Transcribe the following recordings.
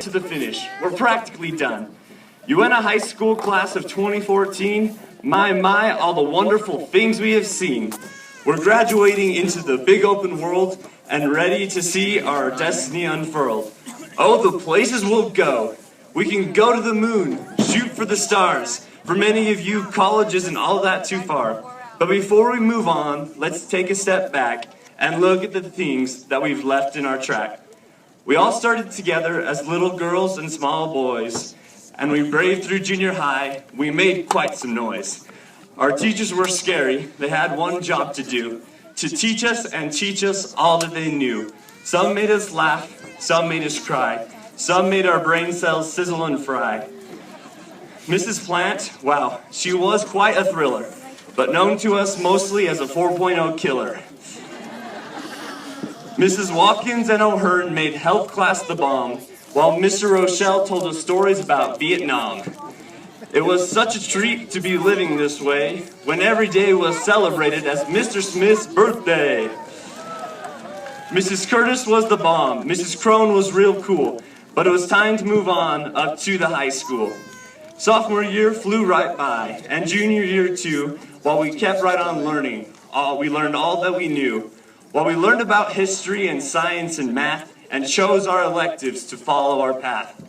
To the finish. We're practically done. UNA High School class of 2014, my, all the wonderful things we have seen. We're graduating into the big open world and ready to see our destiny unfurled. Oh, the places we'll go. We can go to the moon, shoot for the stars. For many of you, college isn't all that too far. But before we move on, let's take a step back and look at the things that we've left in our track. We all started together as little girls and small boys, and we braved through junior high. We made quite some noise. Our teachers were scary. They had one job to do, to teach us and teach us all that they knew. Some made us laugh, some made us cry, some made our brain cells sizzle and fry. Mrs. Plant, wow, she was quite a thriller, but known to us mostly as a 4.0 killer. Mrs. Watkins and O'Hearn made health class the bomb, while Mr. Rochelle told us stories about Vietnam. It was such a treat to be living this way, when every day was celebrated as Mr. Smith's birthday. Mrs. Curtis was the bomb, Mrs. Crone was real cool, but it was time to move on up to the high school. Sophomore year flew right by, and junior year too, while we kept right on learning. We learned all that we knew. While we learned about history and science and math and chose our electives to follow our path.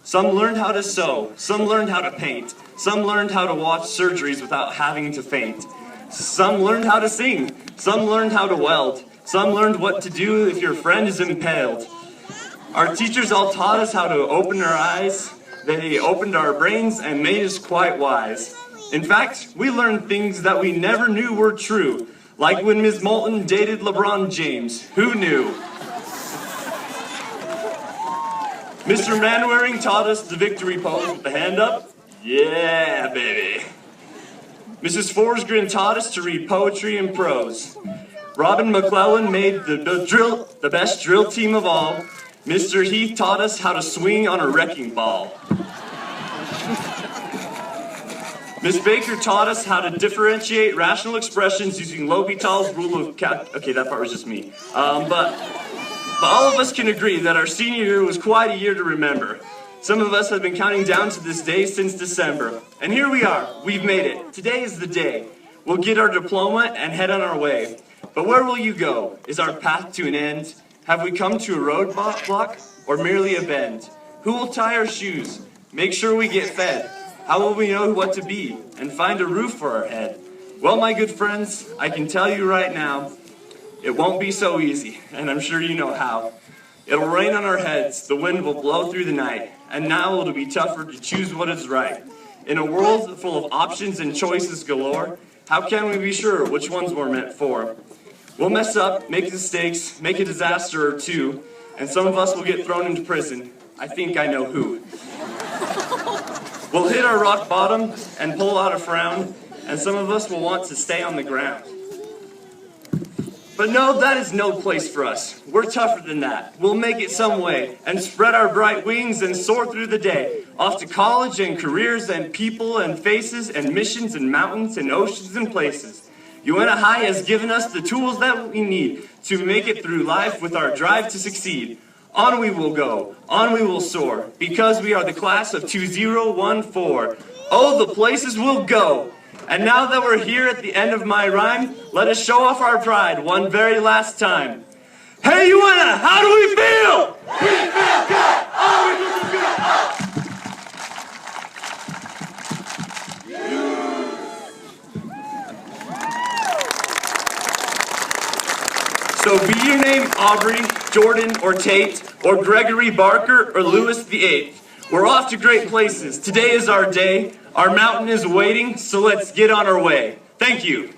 Some learned how to sew, some learned how to paint, some learned how to watch surgeries without having to faint. Some learned how to sing, some learned how to weld, some learned what to do if your friend is impaled. Our teachers all taught us how to open our eyes. They opened our brains and made us quite wise. In fact, we learned things that we never knew were true. Like when Ms. Moulton dated LeBron James. Who knew? Mr. Manwaring taught us the victory pose with the hand up. Yeah, baby. Mrs. Forsgren taught us to read poetry and prose. Robin McClellan made the best drill team of all. Mr. Heath taught us how to swing on a wrecking ball. Ms. Baker taught us how to differentiate rational expressions using L'Hopital's rule of okay, that part was just me. But all of us can agree that our senior year was quite a year to remember. Some of us have been counting down to this day since December. And here we are. We've made it. Today is the day. We'll get our diploma and head on our way. But where will you go? Is our path to an end? Have we come to a roadblock or merely a bend? Who will tie our shoes? Make sure we get fed. How will we know what to be and find a roof for our head? Well, my good friends, I can tell you right now, it won't be so easy, and I'm sure you know how. It'll rain on our heads, the wind will blow through the night, and now it'll be tougher to choose what is right. In a world full of options and choices galore, how can we be sure which ones we're meant for? We'll mess up, make mistakes, make a disaster or two, and some of us will get thrown into prison. I think I know who. We'll hit our rock bottom and pull out a frown, and some of us will want to stay on the ground. But no, that is no place for us. We're tougher than that. We'll make it some way and spread our bright wings and soar through the day. Off to college and careers and people and faces and missions and mountains and oceans and places. UNA High has given us the tools that we need to make it through life with our drive to succeed. On we will go, on we will soar, because we are the class of 2014. Oh, the places we'll go. And now that we're here at the end of my rhyme, let us show off our pride one very last time. Hey, UNA, how do we feel? We feel good. Oh, we feel good. Oh. So be your name Aubrey, Jordan, or Tate, or Gregory Barker, or Louis VIII. We're off to great places. Today is our day. Our mountain is waiting, so let's get on our way. Thank you.